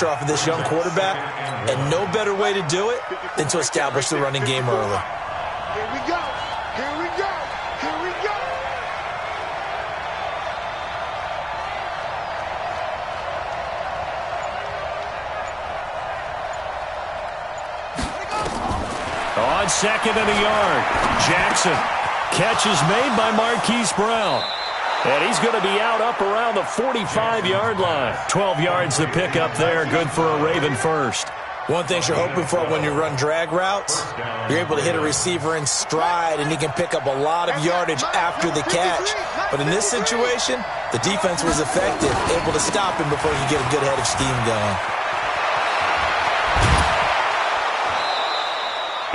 off of this young quarterback, and no better way to do it than to establish the running game early. Here we go. Here we go. Here we go. On second and a yard, Jackson. Catch is made by Marquise Brown. And he's going to be out up around the 45-yard line. 12 yards to pick up there. Good for a Raven first. One thing you're hoping for when you run drag routes, you're able to hit a receiver in stride, and he can pick up a lot of yardage after the catch. But in this situation, the defense was effective, able to stop him before he could get a good head of steam going.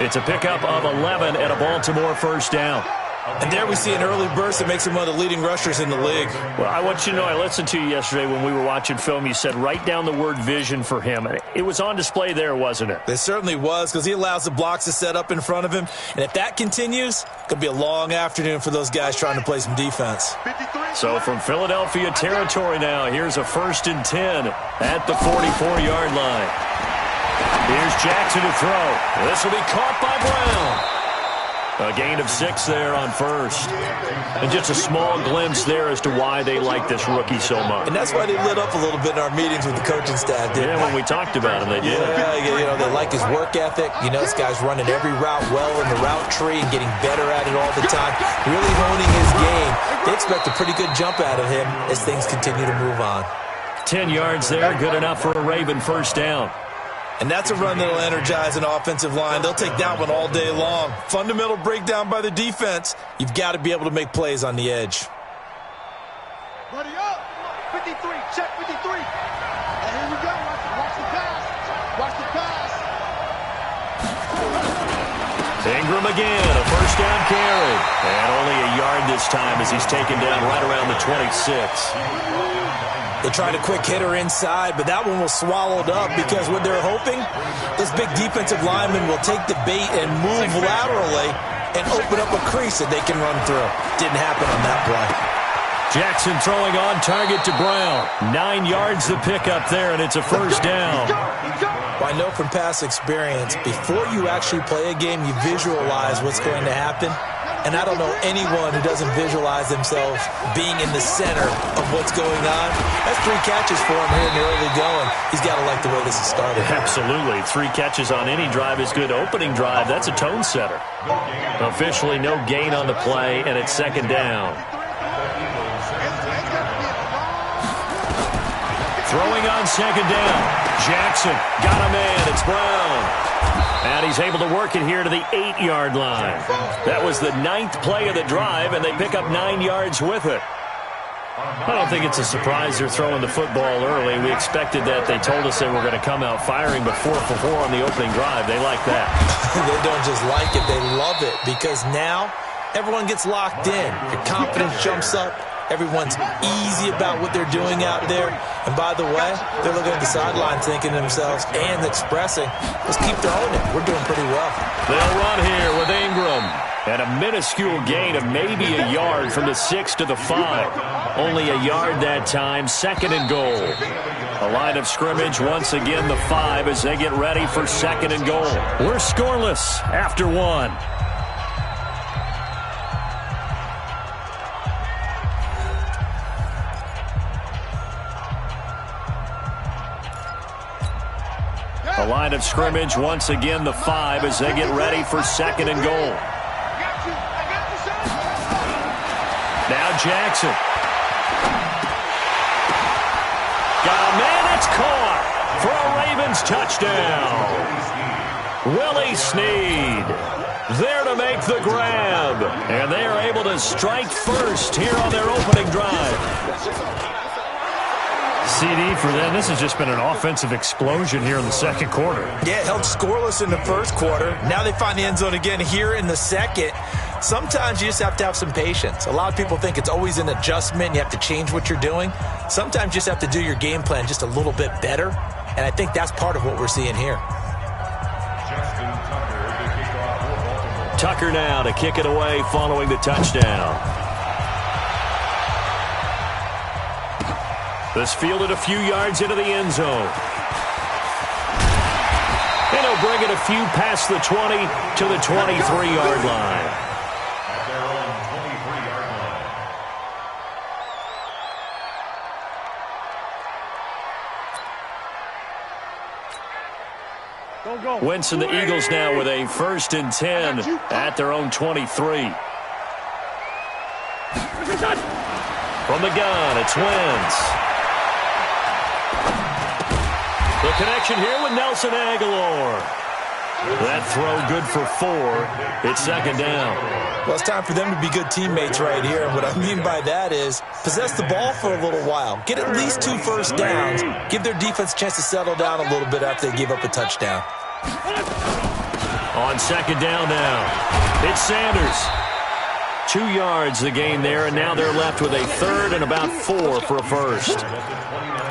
It's a pickup of 11 and a Baltimore first down. And there we see an early burst that makes him one of the leading rushers in the league. Well, I want you to know, I listened to you yesterday when we were watching film. You said write down the word vision for him. It was on display there, wasn't it? It certainly was, because he allows the blocks to set up in front of him. And if that continues, it could be a long afternoon for those guys trying to play some defense. So from Philadelphia territory now, here's a 1st and 10 at the 44-yard line. Here's Jackson to throw. This will be caught by Brown. A gain of 6 there on first. And just a small glimpse there as to why they like this rookie so much. And that's why they lit up a little bit in our meetings with the coaching staff, didn't they? Yeah, when we talked about him, they did. Yeah, they like his work ethic. You know, this guy's running every route well in the route tree and getting better at it all the time. Really honing his game. They expect a pretty good jump out of him as things continue to move on. 10 yards there, good enough for a Raven first down. And that's a run that'll energize an offensive line. They'll take that one all day long. Fundamental breakdown by the defense. You've got to be able to make plays on the edge. Buddy up. 53. Check 53. And here we go. Watch the pass. Watch the pass. Ingram again, a first down carry. And only a yard this time as he's taken down right around the 26. They tried a quick hitter inside, but that one was swallowed up because what they're hoping, this big defensive lineman will take the bait and move laterally and open up a crease that they can run through. Didn't happen on that play. Jackson throwing on target to Brown. 9 yards to pick up there, and it's a first down. Well, I know from past experience, before you actually play a game, you visualize what's going to happen. And I don't know anyone who doesn't visualize themselves being in the center of what's going on. That's 3 catches for him here in the early going. He's got to like the way this has started. Absolutely. 3 catches on any drive is good. Opening drive, that's a tone setter. Officially no gain on the play, and it's second down. Throwing on second down. Jackson got a man. It's Brown. And he's able to work it here to the 8-yard line. That was the 9th play of the drive, and they pick up 9 yards with it. I don't think it's a surprise they're throwing the football early. We expected that. They told us they were going to come out firing, but 4 for 4 on the opening drive. They like that. They don't just like it, they love it, because now everyone gets locked in. Your confidence jumps up. Everyone's easy about what they're doing out there. And by the way, they're looking at the sideline thinking to themselves and expressing, let's keep throwing it. We're doing pretty well. They'll run here with Ingram. And a minuscule gain of maybe a yard from the 6 to the 5. Only a yard that time, second and goal. A line of scrimmage, once again the 5 as they get ready for second and goal. We're scoreless after 1. A line of scrimmage, once again the 5 as they get ready for second and goal. Now Jackson. Got a man, it's caught for a Ravens touchdown. Willie Snead there to make the grab. And they are able to strike first here on their opening drive. CD for them. This has just been an offensive explosion here in the second quarter. Yeah, it held scoreless in the first quarter. Now they find the end zone again here in the second. Sometimes you just have to have some patience. A lot of people think it's always an adjustment. You have to change what you're doing. Sometimes you just have to do your game plan just a little bit better. And I think that's part of what we're seeing here. Tucker now to kick it away following the touchdown. This fielded a few yards into the end zone. They'll bring it a few past the 20 to the 23-yard line. Wentz and the Eagles now with a 1st and 10 at their own 23. From the gun, it's Wentz. The connection here with Nelson Aguilar. That throw good for 4. It's 2nd down. Well, it's time for them to be good teammates right here. And what I mean by that is possess the ball for a little while. Get at least 2 first downs. Give their defense a chance to settle down a little bit after they give up a touchdown. On 2nd down now, it's Sanders. 2 yards the gain there, and now they're left with a 3rd and about 4 for a first.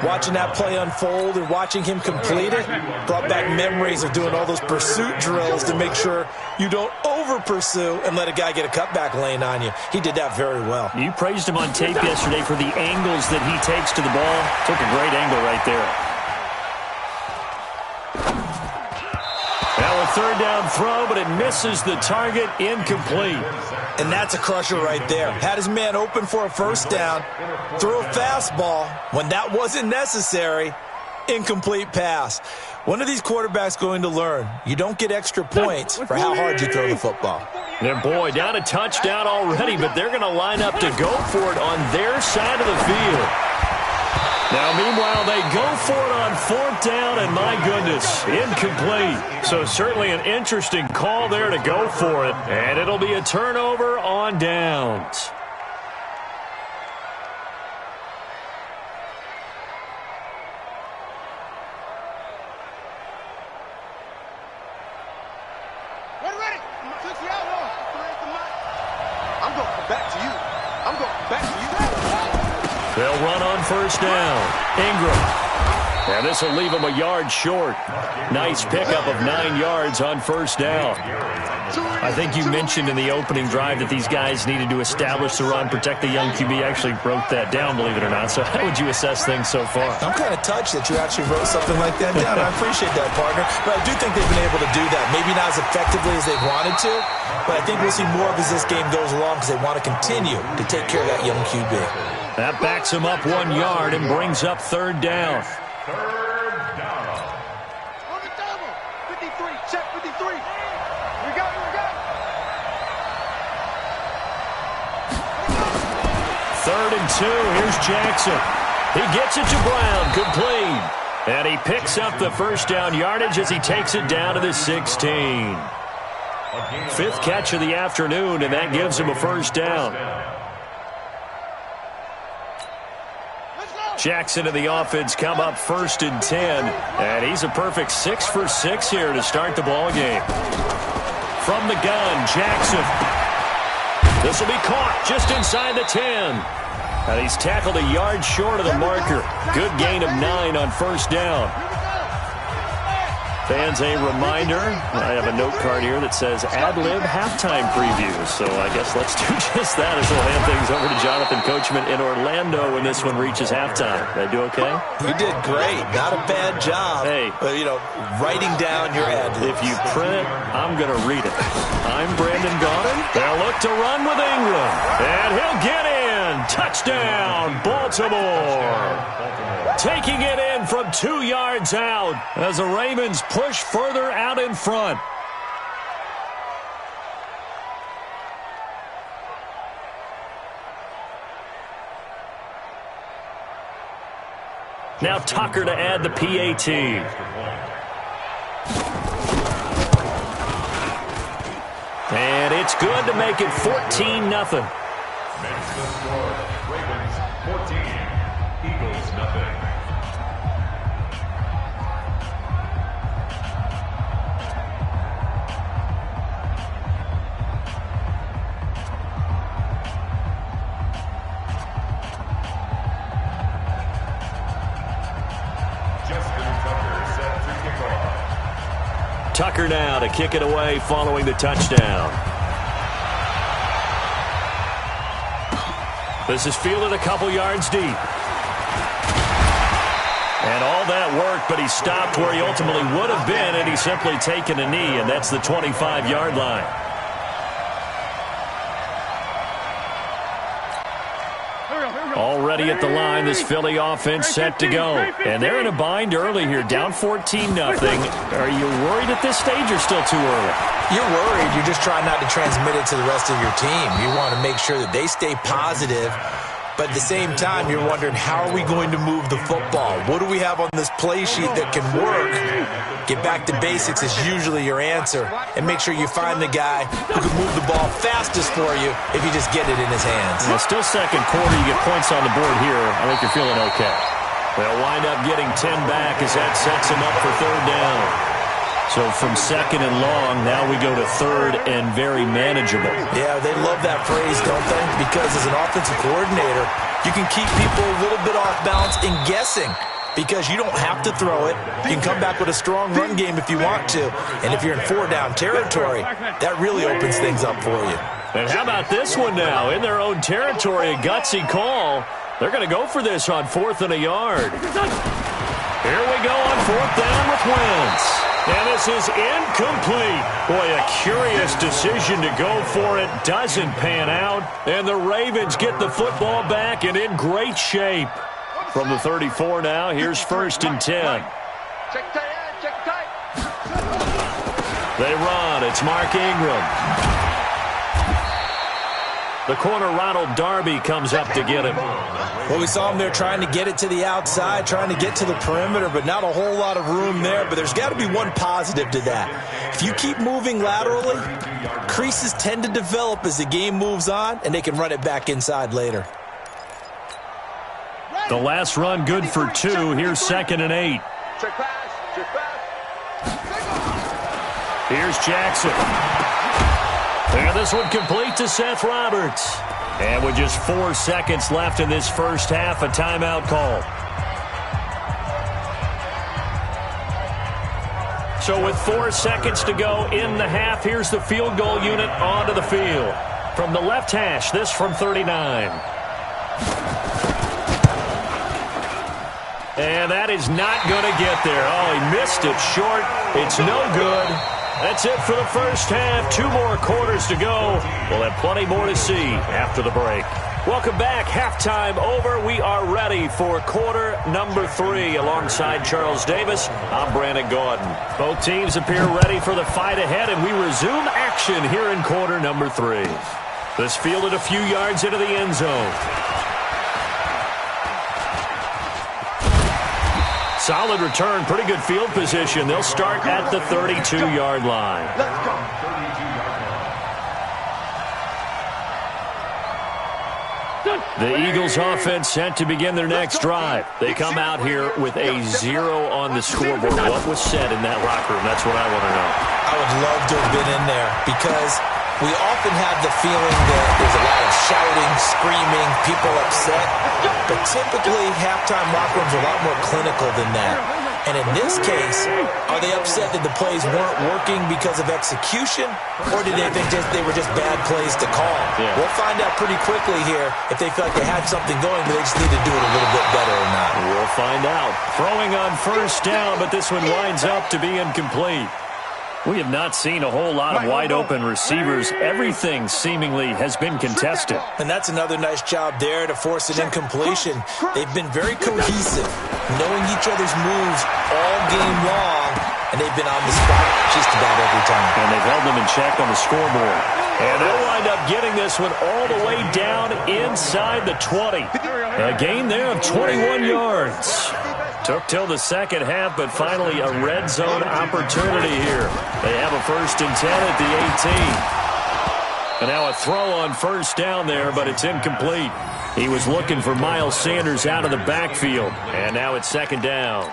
Watching that play unfold and watching him complete it brought back memories of doing all those pursuit drills to make sure you don't over-pursue and let a guy get a cutback lane on you. He did that very well. You praised him on tape yesterday for the angles that he takes to the ball. Took a great angle right there. Now a 3rd down throw, but it misses the target, incomplete. And that's a crusher right there. Had his man open for a first down, threw a fastball when that wasn't necessary, incomplete pass. When are these quarterbacks going to learn? You don't get extra points for how hard you throw the football. And boy, down a touchdown already, but they're going to line up to go for it on their side of the field. Now, meanwhile, they go for it on 4th down, and my goodness, incomplete. So certainly an interesting call there to go for it, and it'll be a turnover on downs. Ready. I'm going to come back to you. I'm going to come back to you. They'll run on 1st down. Ingram. And this will leave him a yard short. Nice pickup of 9 yards on 1st down. I think you mentioned in the opening drive that these guys needed to establish the run, protect the young QB. I actually wrote that down, believe it or not. So how would you assess things so far? I'm kind of touched that you actually wrote something like that down. I appreciate that, partner. But I do think they've been able to do that. Maybe not as effectively as they wanted to, but I think we'll see more of as this game goes along because they want to continue to take care of that young QB. That backs him up 1 yard and brings up 3rd down. On the double. 53. Check 53. We got. 3rd and 2. Here's Jackson. He gets it to Brown. Complete. And he picks up the 1st down yardage as he takes it down to the 16. 5th catch of the afternoon, and that gives him a 1st down. Jackson and the offense come up 1st and 10, and he's a perfect 6 for 6 here to start the ball game. From the gun, Jackson. This will be caught just inside the 10. And he's tackled a yard short of the marker. Good gain of 9 on 1st down. Fans, a reminder, I have a note card here that says ad-lib halftime preview. So I guess let's do just that as we'll hand things over to Jonathan Coachman in Orlando when this one reaches halftime. Did I do okay? You did great. Not a bad job. Hey. Writing down your ad-libs. If you print it, I'm going to read it. I'm Brandon Gaudin. They'll look to run with Ingram. And he'll get in. Touchdown, Baltimore. Taking it in from 2 yards out as the Ravens push further out in front. Now Tucker to add the PAT. And it's good to make it 14-0. Next to score, Ravens 14, Eagles nothing. Tucker now to kick it away following the touchdown. This is fielded a couple yards deep. And all that work, but he stopped where he ultimately would have been, and he's simply taken a knee, and that's the 25-yard line. Already at the line, this Philly offense set to go. And they're in a bind early here, down 14-0. Are you worried at this stage or still too early? You're worried. You're just trying not to transmit it to the rest of your team. You want to make sure that they stay positive. But at the same time, you're wondering, how are we going to move the football? What do we have on this play sheet that can work? Get back to basics is usually your answer. And make sure you find the guy who can move the ball fastest for you if you just get it in his hands. Well, still second quarter. You get points on the board here. I think you're feeling okay. They'll wind up getting 10 back as that sets them up for third down. So from second and long, now we go to third and very manageable. Yeah, they love that phrase, don't they? Because as an offensive coordinator, you can keep people a little bit off balance in guessing because you don't have to throw it. You can come back with a strong run game if you want to. And if you're in four-down territory, that really opens things up for you. And how about this one now? In their own territory, a gutsy call. They're going to go for this on 4th and a yard. Here we go on 4th down with Wentz. And this is incomplete. Boy, a curious decision to go for it. Doesn't pan out. And the Ravens get the football back and in great shape. From the 34 now, here's 1st and 10. Check tight. They run. It's Mark Ingram. The corner, Ronald Darby, comes up to get him. Well, we saw him there trying to get it to the outside, trying to get to the perimeter, but not a whole lot of room there. But there's got to be one positive to that. If you keep moving laterally, creases tend to develop as the game moves on, and they can run it back inside later. The last run good for 2. Here's 2nd and 8. Check pass. Here's Jackson. And this one complete to Seth Roberts. And with just 4 seconds left in this first half, a timeout call. So with 4 seconds to go in the half, here's the field goal unit onto the field. From the left hash, this from 39. And that is not going to get there. Oh, he missed it short. It's no good. That's it for the first half. 2 more quarters to go. We'll have plenty more to see after the break. Welcome back. Halftime over. We are ready for quarter number 3. Alongside Charles Davis, I'm Brandon Gordon. Both teams appear ready for the fight ahead, and we resume action here in quarter number 3. This fielded a few yards into the end zone. Solid return, pretty good field position. They'll start at the 32-yard line. Let's go. The Eagles offense set to begin their next drive. They come out here with a 0 on the scoreboard. What was said in that locker room? That's what I want to know. I would love to have been in there because we often have the feeling that there's a lot of shouting, screaming, people upset. But typically, halftime locker rooms are a lot more clinical than that. And in this case, are they upset that the plays weren't working because of execution? Or did they think they were just bad plays to call? Yeah. We'll find out pretty quickly here if they feel like they had something going, but they just need to do it a little bit better or not. We'll find out. Throwing on first down, but this one winds up to be incomplete. We have not seen a whole lot of wide-open receivers. Everything seemingly has been contested. And that's another nice job there to force an incompletion. They've been very cohesive, knowing each other's moves all game long, and they've been on the spot just about every time. And they've held them in check on the scoreboard. And they'll wind up getting this one all the way down inside the 20. A gain there of 21 yards. Took till the second half, but finally a red zone opportunity here. They have a 1st and 10 at the 18. And now a throw on first down there, but it's incomplete. He was looking for Miles Sanders out of the backfield. And now it's 2nd down.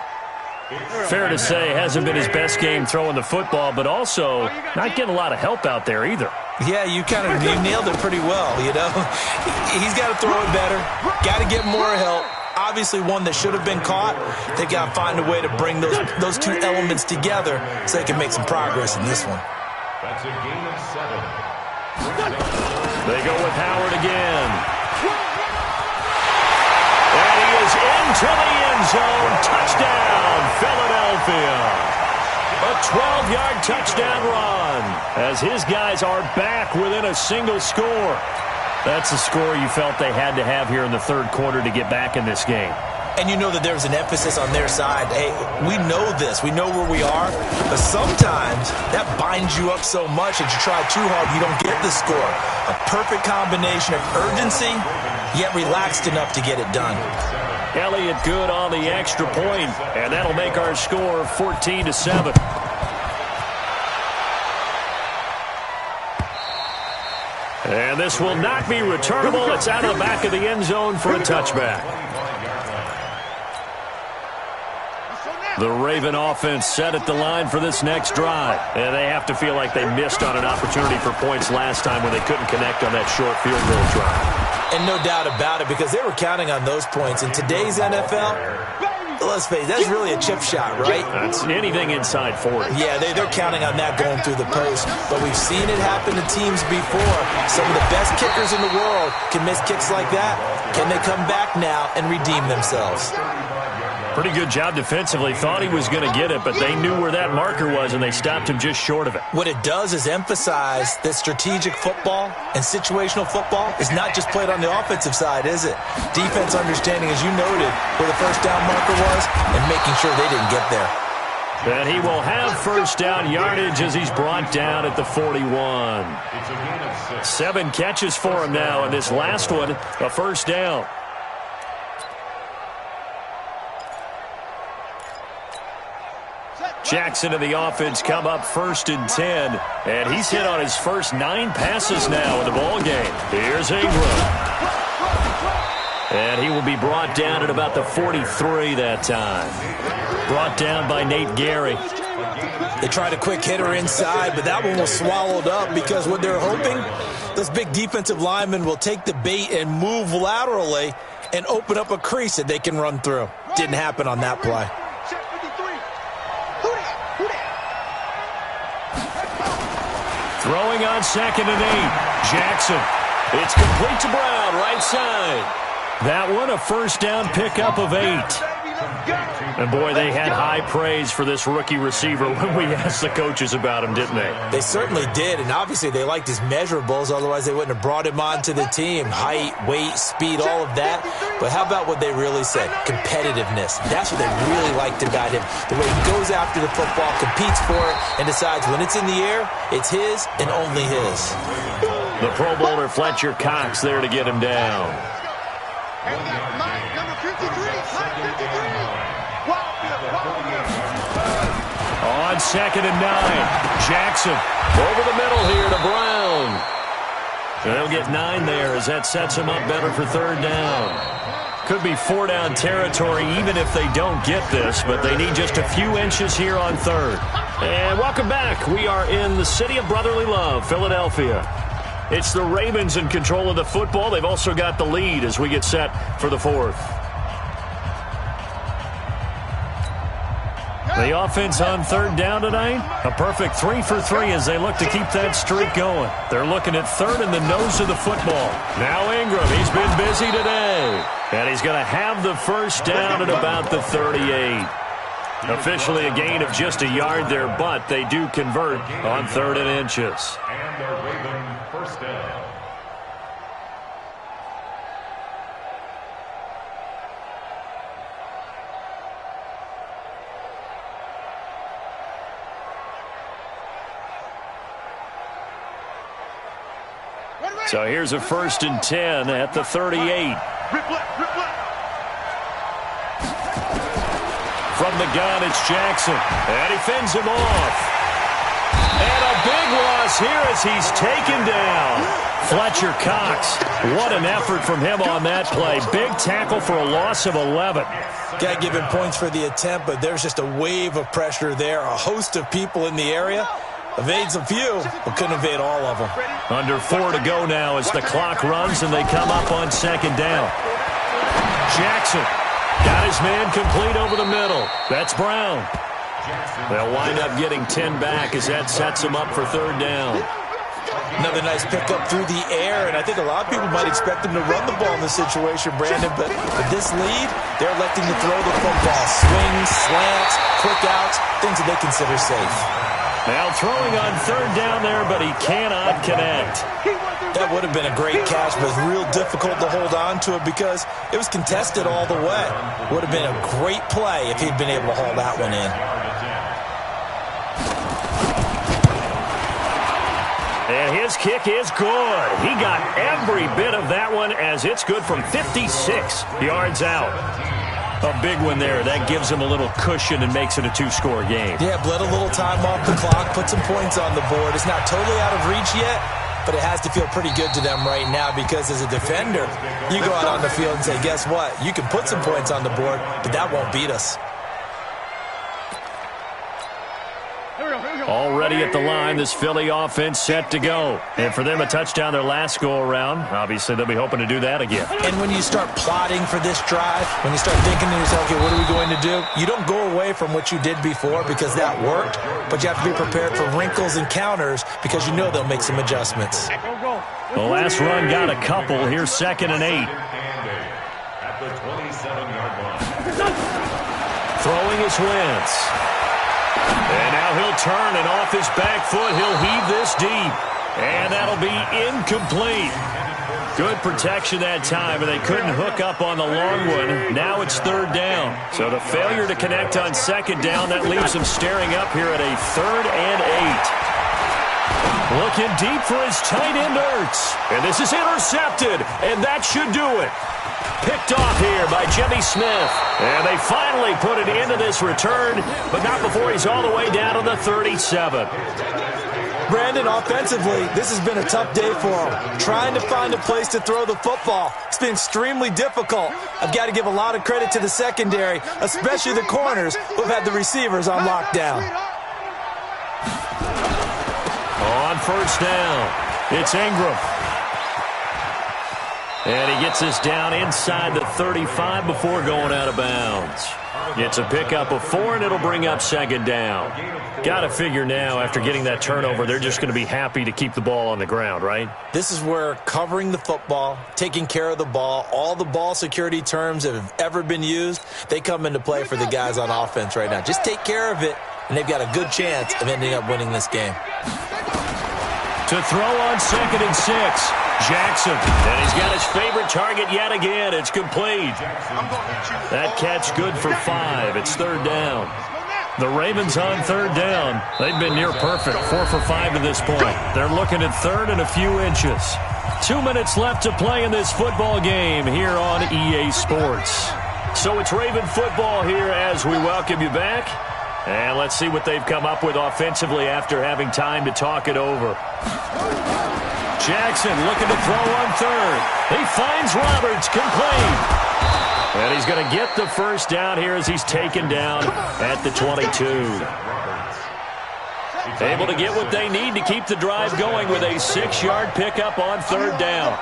Fair to say, hasn't been his best game throwing the football, but also not getting a lot of help out there either. Yeah, you nailed it pretty well, you know. He's got to throw it better. Got to get more help. Obviously one that should have been caught. They got to find a way to bring those 2 elements together so they can make some progress in this one. That's a gain of 7. They go with Howard again. And he is into the end zone. Touchdown, Philadelphia. A 12-yard touchdown run as his guys are back within a single score. That's the score you felt they had to have here in the third quarter to get back in this game. And you know that there's an emphasis on their side. Hey, we know this. We know where we are. But sometimes that binds you up so much that you try too hard, you don't get the score. A perfect combination of urgency, yet relaxed enough to get it done. Elliott good on the extra point, and that'll make our score 14-7. And this will not be returnable. It's out of the back of the end zone for a touchback. The Raven offense set at the line for this next drive. And they have to feel like they missed on an opportunity for points last time when they couldn't connect on that short field goal drive. And no doubt about it, because they were counting on those points. In today's NFL, let's face it, that's really a chip shot, right? That's anything inside 40. Yeah, they're counting on that going through the post. But we've seen it happen to teams before. Some of the best kickers in the world can miss kicks like that. Can they come back now and redeem themselves? Pretty good job defensively. Thought he was going to get it, but they knew where that marker was, and they stopped him just short of it. What it does is emphasize that strategic football and situational football is not just played on the offensive side, is it? Defense understanding, as you noted, where the first down marker was and making sure they didn't get there. And he will have first down yardage as he's brought down at the 41. 7 catches for him now, and this last one, a first down. Jackson and the offense come up 1st and 10, and he's hit on his first 9 passes now in the ball game. Here's Ingram. And he will be brought down at about the 43 that time. Brought down by Nate Gary. They tried a quick hitter inside, but that one was swallowed up because what they're hoping, those big defensive linemen will take the bait and move laterally and open up a crease that they can run through. Didn't happen on that play. Throwing on 2nd and 8. Jackson. It's complete to Brown, right side. That one, a first down pickup of 8. And, boy, they had high praise for this rookie receiver when we asked the coaches about him, didn't they? They certainly did, and obviously they liked his measurables. Otherwise, they wouldn't have brought him onto the team. Height, weight, speed, all of that. But how about what they really said? Competitiveness. That's what they really liked about him. The way he goes after the football, competes for it, and decides when it's in the air, it's his and only his. The Pro Bowler Fletcher Cox there to get him down. Number 53, 53. On 2nd and 9, Jackson over the middle here to Brown. They'll get 9 there as that sets him up better for 3rd down. Could be 4-down territory even if they don't get this, but they need just a few inches here on 3rd. And welcome back. We are in the city of brotherly love, Philadelphia. It's the Ravens in control of the football. They've also got the lead as we get set for the 4th. The offense on 3rd down tonight, a perfect 3 for 3 as they look to keep that streak going. They're looking at 3rd in the nose of the football. Now Ingram, he's been busy today. And he's going to have the first down at about the 38. Officially a gain of just a yard there, but they do convert on 3rd and inches. And a Raven first down. So here's a 1st and 10 at the 38. From the gun, it's Jackson. And he fends him off. And a big loss here as he's taken down. Fletcher Cox. What an effort from him on that play. Big tackle for a loss of 11. Got to give him points for the attempt, but there's just a wave of pressure there. A host of people in the area. Evades a few, but couldn't evade all of them. Under 4 to go now as the clock runs and they come up on 2nd down. Jackson got his man complete over the middle. That's Brown. They'll wind up getting 10 back as that sets him up for 3rd down. Another nice pickup through the air, and I think a lot of people might expect them to run the ball in this situation, Brandon, but with this lead, they're electing to throw the football. Swings, slants, quick outs, things that they consider safe. Now throwing on third down there, but he cannot connect. That would have been a great catch, but it's real difficult to hold on to it because it was contested all the way. Would have been a great play if he'd been able to haul that one in. And his kick is good. He got every bit of that one as it's good from 56 yards out. A big one there. That gives him a little cushion and makes it a two-score game. Yeah, bled a little time off the clock, put some points on the board. It's not totally out of reach yet, but it has to feel pretty good to them right now because as a defender, you go out on the field and say, guess what? You can put some points on the board, but that won't beat us. Already at the line, this Philly offense set to go. And for them, a touchdown their last go-around. Obviously, they'll be hoping to do that again. And when you start plotting for this drive, when you start thinking to yourself, okay, what are we going to do? You don't go away from what you did before because that worked, but you have to be prepared for wrinkles and counters because you know they'll make some adjustments. The last run got a couple. Here's 2nd and 8. At the 27-yard line. Throwing is Wentz. And now he'll turn, and off his back foot, he'll heave this deep. And that'll be incomplete. Good protection that time, and they couldn't hook up on the long one. Now it's 3rd down. So the failure to connect on 2nd down, that leaves them staring up here at a 3rd and 8. Looking deep for his tight end, Ertz. And this is intercepted, and that should do it. Picked off here by Jimmy Smith. And they finally put it into this return, but not before he's all the way down to the 37. Brandon, offensively, this has been a tough day for him. Trying to find a place to throw the football. It's been extremely difficult. I've got to give a lot of credit to the secondary, especially the corners who've had the receivers on lockdown. On 1st down, it's Ingram. And he gets this down inside the 35 before going out of bounds. It's a pickup of 4, and it'll bring up 2nd down. Got to figure now, after getting that turnover, they're just going to be happy to keep the ball on the ground, right? This is where covering the football, taking care of the ball, all the ball security terms that have ever been used, they come into play for the guys on offense right now. Just take care of it, and they've got a good chance of ending up winning this game. To throw on 2nd and 6. Jackson, and he's got his favorite target yet again. It's complete. That catch good for 5. It's 3rd down. The Ravens on 3rd down. They've been near perfect, 4 for 5 to this point. They're looking at 3rd and a few inches. 2 minutes left to play in this football game here on EA Sports. So it's Raven football here as we welcome you back. And let's see what they've come up with offensively after having time to talk it over. Jackson looking to throw on 3rd. He finds Roberts, complete. And he's going to get the 1st down here as he's taken down at the 22. Able to get what they need to keep the drive going with a 6-yard pickup on 3rd down.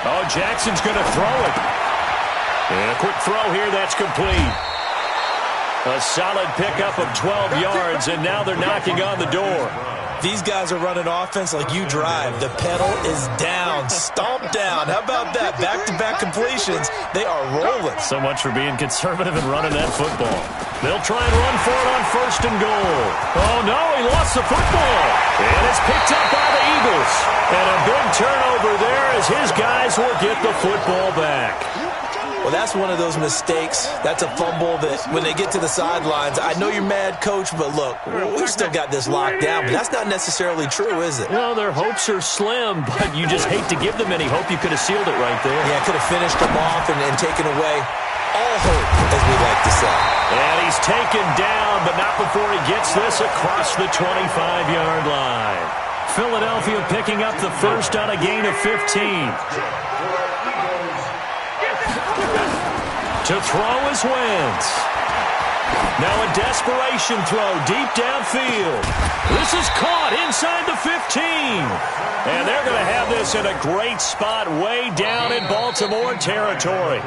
Oh, Jackson's going to throw it. And a quick throw here, that's complete. A solid pickup of 12 yards, and now they're knocking on the door. These guys are running offense like you drive. The pedal is down, stomped down. How about that? Back-to-back completions. They are rolling. So much for being conservative and running that football. They'll try and run for it on 1st and goal. Oh, no, he lost the football. And it's picked up by the Eagles. And a big turnover there as his guys will get the football back. Well, that's one of those mistakes. That's a fumble that when they get to the sidelines, I know you're mad, Coach, but look, we've still got this locked down, but that's not necessarily true, is it? Well, their hopes are slim, but you just hate to give them any hope. You could have sealed it right there. Yeah, could have finished them off and taken away all hope, as we like to say. And he's taken down, but not before he gets this across the 25-yard line. Philadelphia picking up the 1st on a gain of 15. To throw is Wentz. Now a desperation throw deep downfield. This is caught inside the 15. And they're going to have this in a great spot way down in Baltimore territory.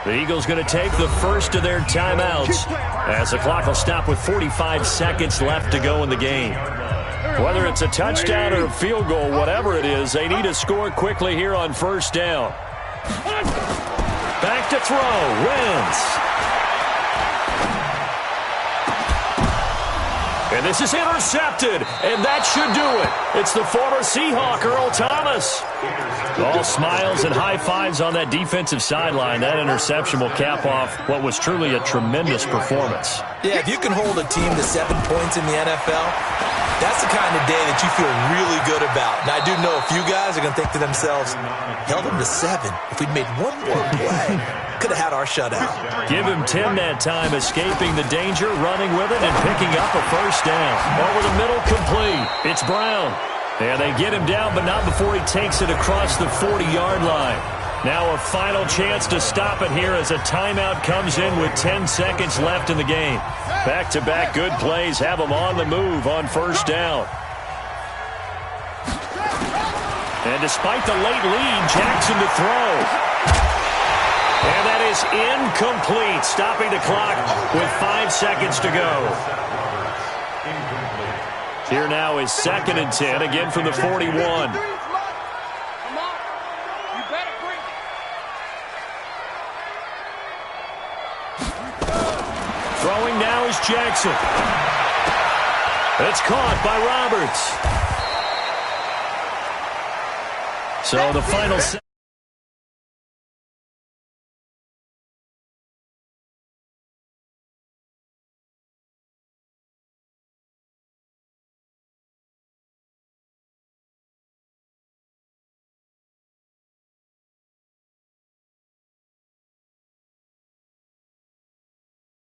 The Eagles going to take the first of their timeouts as the clock will stop with 45 seconds left to go in the game. Whether it's a touchdown or a field goal, whatever it is, they need to score quickly here on first down. Back to throw. Wins. And this is intercepted, and that should do it. It's the former Seahawk, Earl Thomas. All smiles and high fives on that defensive sideline. That interception will cap off what was truly a tremendous performance. Yeah, if you can hold a team to 7 points in the NFL, that's the kind of day that you feel really good about. Now, I do know a few guys are going to think to themselves, held them to 7. If we'd made one more play, could have had our shutout. Give him 10 that time, escaping the danger, running with it, and picking up a first down. Over the middle, complete. It's Brown. And they get him down, but not before he takes it across the 40-yard line. Now a final chance to stop it here as a timeout comes in with 10 seconds left in the game. Back-to-back good plays have them on the move on first down. And despite the late lead, Jackson to throw. And that is incomplete, stopping the clock with 5 seconds to go. Here now is 2nd and 10, again from the 41. Throwing now is Jackson. It's caught by Roberts. So the final